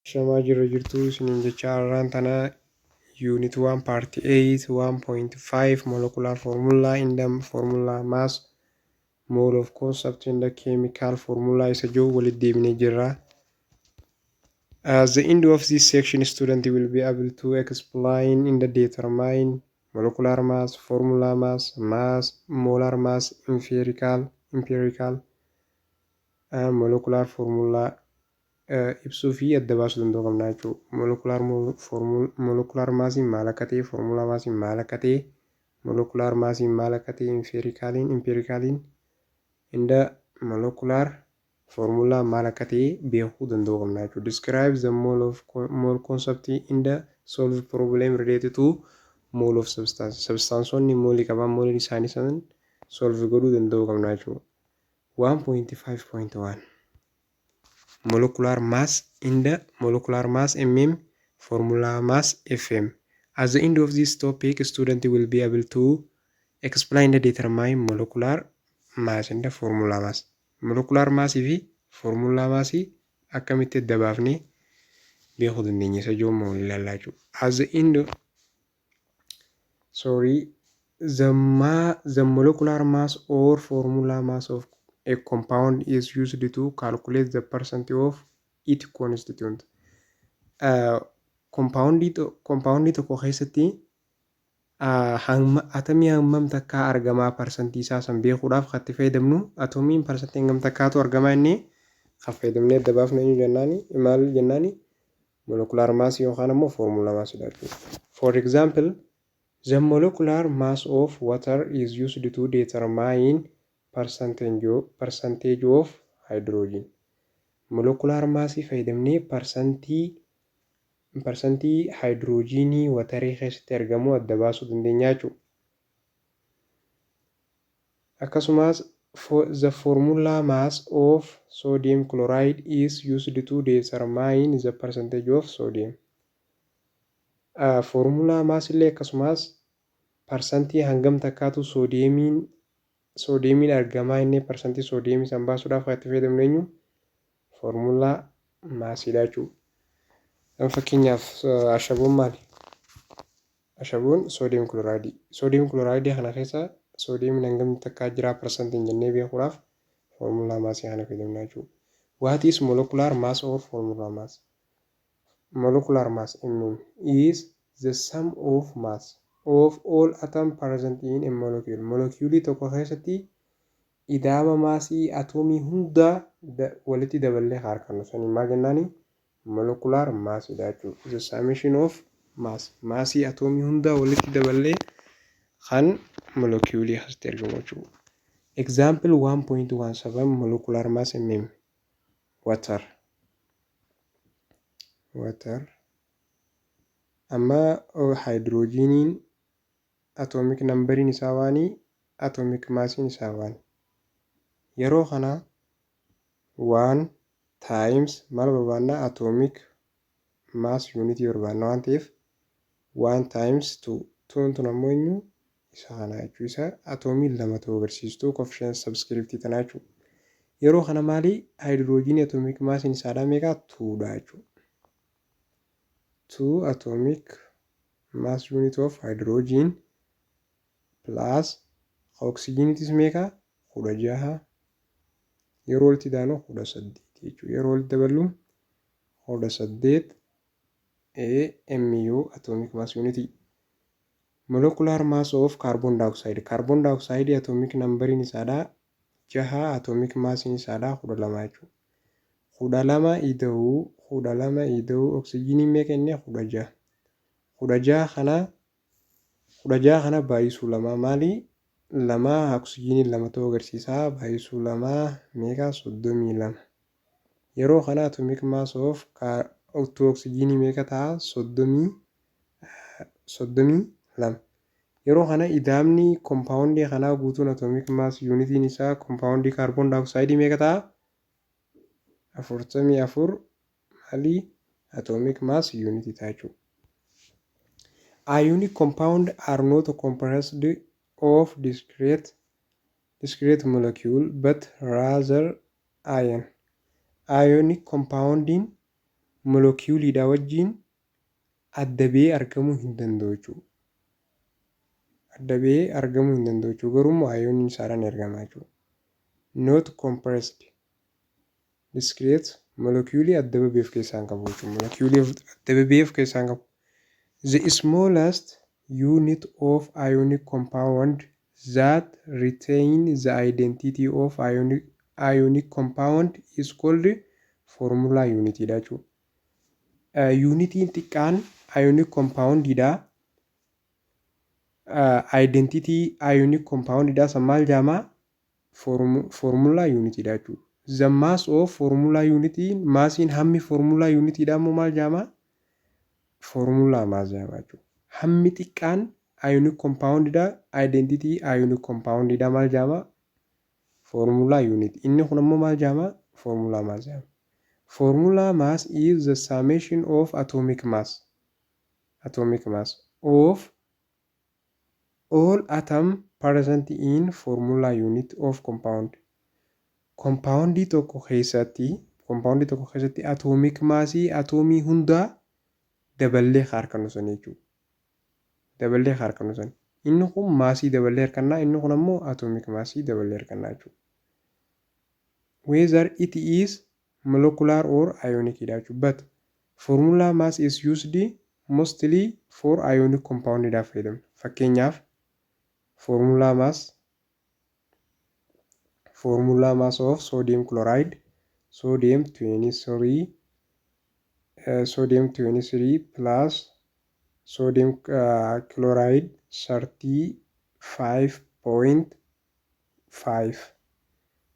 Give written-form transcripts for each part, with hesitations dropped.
Shamaa jirtu isiniin jecha har'aan tana Unit 1 Part 8 1.5 Molecular Formula in the Formula Mass Mode of Concept in the Chemical Formula isa jiru walitti deebinee jirra. At the end of this section, student will be able to explain in the determine molecular mass, formula mass, molar mass, empirical, molecular formula ibsuu fi adda baasuu danda'uu qabna jechuudha. Molecular maasiin maal akka ta'e, formula maasiin maal akka ta'e, molecular maasiin maal akka ta'e, empiricaliin inda molecular formula maal akka ta'e beekuu danda'uu qabna jechuudha. Describe the mole concept in the solve problem related to mole of substance. Substanceonni moolii qaban moolii isaanii san solve godhuu danda'uu qabna jechuudha. 1.5.1 Molecular mass in the molecular mass mm, formula mass fm. At the end of this topic, student will be able to explain the determine molecular mass and the formula mass. Molecular mass fi formula mass akkamitti adda baafnee beekuu dandeenya isa jiru ilaalaa jechuudha. At the end, the molecular mass or formula mass of a compound is used to calculate the percentage of its constituent. Compoundii tokko keessatti atomii hammam takkaa argamaa parsantii isaa san beekuudhaaf kan itti fayyadamnu atomiin parsantii hammam takkaatu argamaa inni kan fayyadamnee adda baafnu maal jennaani molecular mass yookaan ammoo formula mass jedhamu. For example, the molecular mass of water is used to determine percentage of hydrogen. Molecular mass fayyadamnee parsantii hydrogenii watarii keessatti argamu adda baasuu dandeenya jechuudha. Akkasumas the formula mass of sodium chloride is used to determine the percentage of sodium. Formula mass illee akkasumas parsantii hangam takkaatu soodiyeemiin argamaa inni parsantii soodiyeemii san baasuudhaaf kan itti fayyadamnu eenyu formula maasiidha jechuudha. Fakkeenyaaf ashaboon maali? Ashaboon soodiyeem kloraaydii. Soodiyeem kloraaydii kana keessa soodiyeemiin hangam takkaa jira parsantiin jennee beekuudhaaf formula maasii kana fayyadamna jechuudha. What is molecular mass or formula mass? Molecular mass is the sum of mass of all atoms present in a molecule. Molecuulii tokko keessatti ida'ama maasii atomii hunda walitti daballee harkannu sanii maal jennaani molecular mass jechuudha. The summation of mass. Maasii atomii hunda walitti daballee kan molecuulii keessatti argamu jechuudha. Example 1.17 molecular mass mm. Water. Amma hydrogeniin atomic numberiin isaa waanii atomic massiin isaa waani. Yeroo kana 1 times maal barbaanna atomic mass unit barbaanna waan ta'eef 1 times 2 tun ammoo eenyu isa kana jechuu isa atomii lama ta'uu agarsiistu coefficient subscript tanaa jechuudha. Yeroo kana maali hydrogenii atomic massiin isaadhaa meeqa 2 dha jechuudha. 2 atomic mass unit of hydrogen plus oxygen is meeqa 16 yeroo walitti daanu 18 jechuudha. Yeroo walitti daballu 18 mu atomic mass unit. Molecular mass of carbon dioxide. Carbon dioxide atomic numberiin isaadhaa 6 atomic massin isaadhaa 12 jechuudha. 12 ida'uu oxygenii meeqa inni 16. 16 kana baay'isuu lama maali? Lama oxygenii lama ta'uu agarsiisa. Baay'isuu lama meeqa 32. Yeroo kana atomic mass of oxygenii meeqa ta'a? 32. Yeroo kana ida'amni compoundii kanaa guutuun atomic mass unitiin isaa compoundii carbon dioxide meeqa ta'a? 44 maali? Atomic mass unit ta'a jechuudha. Ionic compound are not composed of discrete molecule but rather ion. Ionic compounding molekiyuuliidhaa wajjin adda ba'ee argamuu hin danda'u jechuudha. Adda ba'ee argamuu hin danda'u jechuudha. Garuu immoo ayooniin isaadhaan argama jechuudha. Not compressed. Discrete molekiyuulii adda ba'ee of keessaa hin qabu jechuudha. Molekiyuulii adda ba'ee of keessaa hin qabu. The smallest unit of ionic compound that retain the identity of ionic compound is called formula unit dha jechuudha. Unitiin xiqqaan ionic compound dha. Identity ionic compound dha san maal jedhama? Formula unit dha jechuudha. The mass of formula unit, maasiin hammi formula unit dha immoo maal jedhama? Formula mass jedhama jechuudha. Hammi xiqqaan ionic compound dha. Identity ionic compound dha maal jedhama? Formula unit. Inni kun immoo maal jedhama? Formula mass jedhama. Formula mass is the summation of atomic mass of all atoms present in formula unit of compound. Compoundii tokko keessatti atomic massii atomii hundaa daballee harkannu san jechuudha. Daballee harkannu san. Inni kun maasii daballee harkannaa, inni kun ammoo atomic massii daballee harkannaa jechuudha. Whether it is molecular or ionic dha jechuudha. But formula mass is used mostly for ionic compound dha fayyadamna. Fakkeenyaaf formula mass of sodium chloride, sodium 23 plus sodium chloride 35.5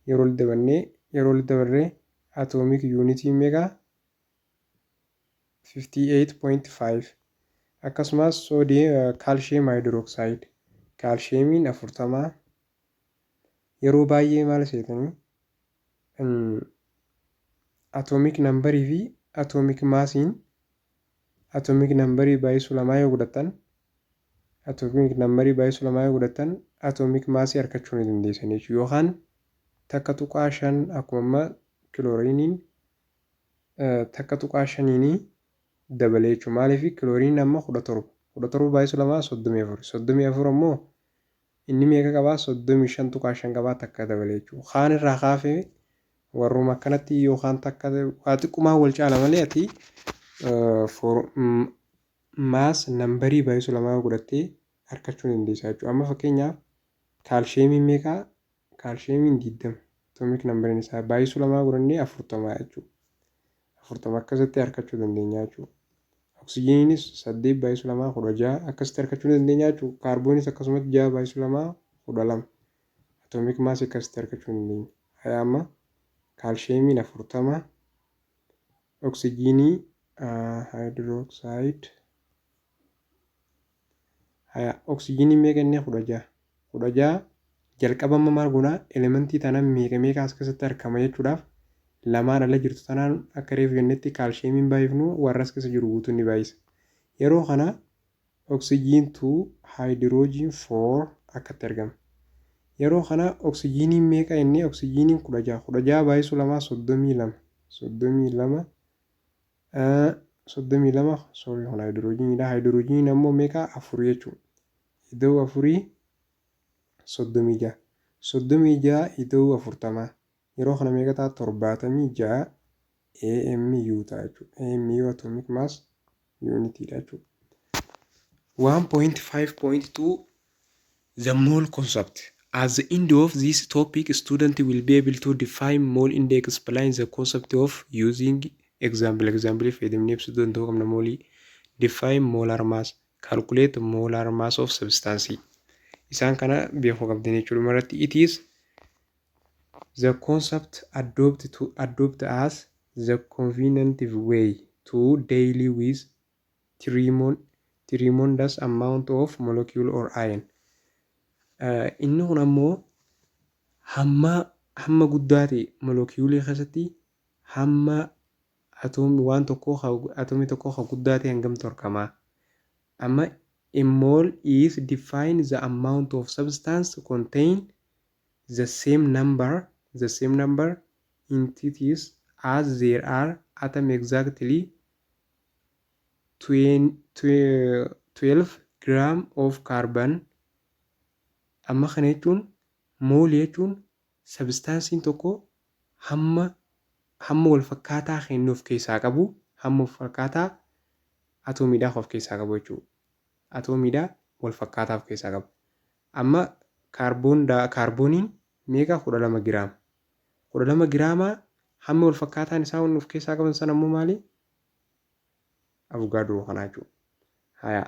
yeroo dabarree atomic unit meeqa 58.5. akkasumas sodium calcium hydroxide calciumiin 40 yeroo baay'ee maal seetanii atomic number fi atomic massiin atomic number baay'isuu lamaa yoo godhatan atomic massii argachuu ni dandeessanii jechuudha. Yookaan takka tuqaa 5 akkuma kilooriiniin takka tuqaa 5 dabalee jechuudha. Maaliif kilooriin amma 17 baay'isuu lamaa 34 ammoo inni meeqa qabaa 35 tuqaa 5 qabaa takka dabalee jechuudha. Kaan irraa kaafee warruma akkanatti yookaan takka xiqqummaa wal caala malee ati maas nambarii baay'isuu lamaa godhattee argachuu ni dandeessa jechuudha. Amma fakkeenyaaf kaalsheemiin meeqa? Kaalsheemiin 20 atomic nambariin isaa baay'isuu lamaa godhannee 40 jechuudha. 40 akkasitti argachuu dandeenya jechuudha. Oksijiiniinis 8 baay'isuu lamaa 16 akkasitti argachuu dandeenya jechuudha. Kaarboonis akkasumas 6 baay'isuu lamaa 12 atomic mass akkasitti argachuu dandeenya. Haya amma kaalsheemiin 40 oksijiinii hydroxide oksijiinii meeqa inni 16 jalqabama maal goonaa elementii tana meeqa as keessatti argama jechuudhaaf lamaan ala jirtu tanaan akka reef jennetti kaalsheemiin baay'ifnu warra as keessa jiru guutuun ni baay'isa. Yeroo kana oksijiin 2 hydrogen 4 akkatti argama. Yeroo kana oksijiiniin meeqa inni oksijiiniin 16 baay'isuu lamaa 32 sorry kun hydrogeniidha. Hydrogeniin ammoo meeqa 4 jechuudha. Iddoo 4 36 iddoo 40 yeroo kana meeqa ta'a 76 AMU ta'a jechuudha. AMU atomic mass unit dha jechuudha. 1.5.2 The mole concept. At the end of this topic, students will be able to define mole and explain the concept of using example fayyadamnee ibsuu danda'u qabna molii. Define molar mass. Calculate molar mass of substance. Isaan kana beekuu qabdan jechuudha. Maratti it is the concept adopt as the convenient way to deal with tremendous amount of molecule or ion. Inni kun ammoo hamma guddaa ta'e molecuulii keessatti hamma atomii tokko guddaa ta'e hangamtu argama. Amma a mole is define the amount of substance contain the same number entities as there are atoms exactly 12 gram of carbon. Amma kana jechuun moolii jechuun sabstaansiin tokko hamma wal fakkaataa kennu of keessaa qabu, hamma wal fakkaataa atoomiidhaa of keessaa qabu jechuudha. Atoomiidhaa wal fakkaataa of keessaa qabu. Amma kaarbooniin meeqa 12 giraama. 12 giraamaa hamma wal fakkaataan isaa of keessaa qaban sana immoo maali? Avogaadroo kanaa jechuudha. Haya.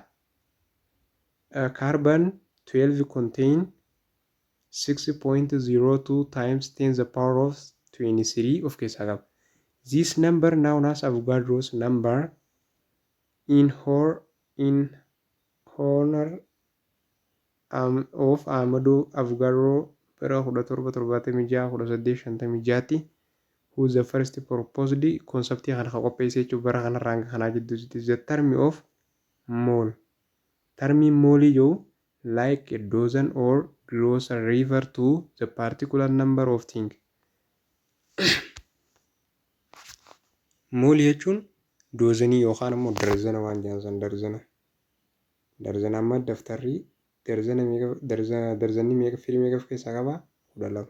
Carbon 12 contain 6.02 times 10 the power of 23 of keessaa qaba. This number known as Avogadro's number in honor of Amadou Avogadro bara 1776 who the first proposed concept kana qopheessee jechuun bara kanarraan kanaa gidduutti the term of mole. Termi mole yoo like a dozen or closer refer to the particular number of things. Mole jechuun dozenii yookaan immoo darzana waan jedhan darzana amma daftarri darzanni meeqa firii meeqa of keessaa qaba? 12.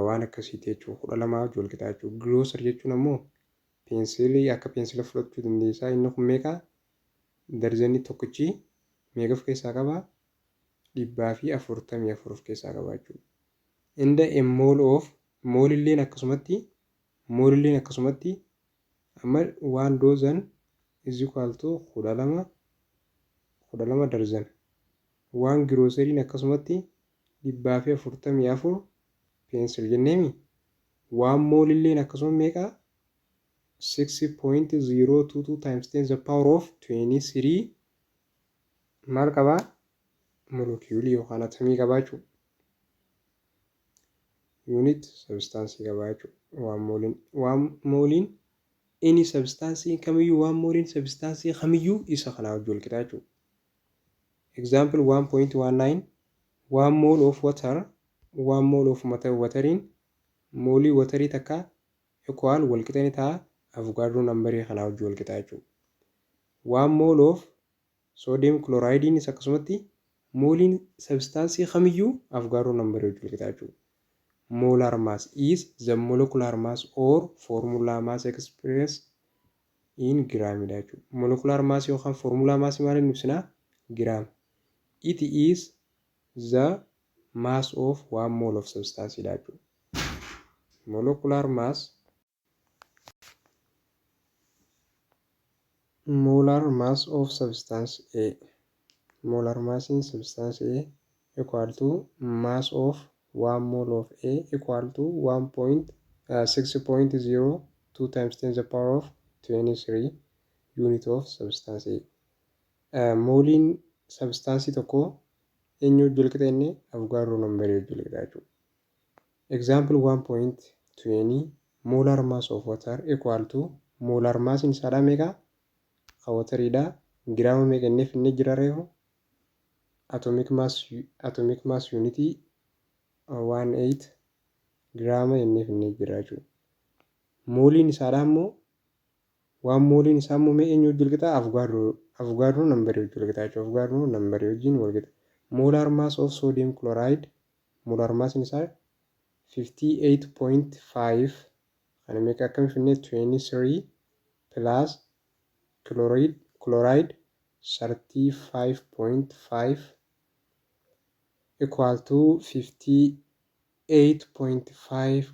Waan akkasiiti jechuudha. 12 wal qixa jechuudha. Glosser jechuun ammoo peensilii akka peensila fudhachuu dandeessaa. Inni kun meeqa? Darzanni tokkichi meeqa of keessaa qaba? 144 of keessaa qaba jechuudha. Inda a mole of moolilleen akkasumatti amma 1 dozen is equal to 12 darzana. Waan girooseriin akkasumatti 144 peensil jenneemi. Waan moolilleen akkasuma meeqa? 6.022 times 10 the power of 23 maal qabaa? Molecuulii yookaan atomii qabaa jechuudha. Unit substaansii qabaa jechuudha. Waan mooliin inni substaansii kamiyyuu waan mooliin substaansii kamiyyuu isa kanaa wajjin wal qixa jechuudha. Example 1.19 1 mole of water 1 mole of watering moolii watarii takka equal wal qixa ni ta'a Avogadro nambarii kanaa wajjin wal qixa jechuudha. 1 mole of sodium chloride is akkasumatti mooliin substaansii kamiyyuu Avogadro nambarii wajjin wal qixa jechuudha. Molar mass is the molecular mass or formula mass expressed in gram jechuudha. Molecular mass yookaan formula mass maaliin ibsina? Gram. It is the mass of 1 mole of substance jechuudha. Molecular mass of substance A. Molar mass in substance A equal to mass of 1 mole of A equal to 6.02 times 10 the power of 23 unit of substance A. Mooliin substaansii tokko eenyu wajjin wal qixa inni Avogadro nambarii wajjin wal qixa jechuudha. Example 1.20 molar mass of water equal to molar mass in isaadhaa meeqa? Ka watariidhaa giraama meeqa inneef inni jira reefu? Atomic mass unity 18 giraama inneef inni jira jechuudha. Mooliin isaadhaa immoo waan mooliin isaa immoo mee eenyu wajjin wal qixa? Avogadro nambarii wajjin wal qixa jechuudha. Avogadro nambarii wajjin wal qixa. Molar mass of sodium chloride molar mass in isaa 58.5 kana meeqa akkam finne 23 plus chloride 35.5 equal to 58.5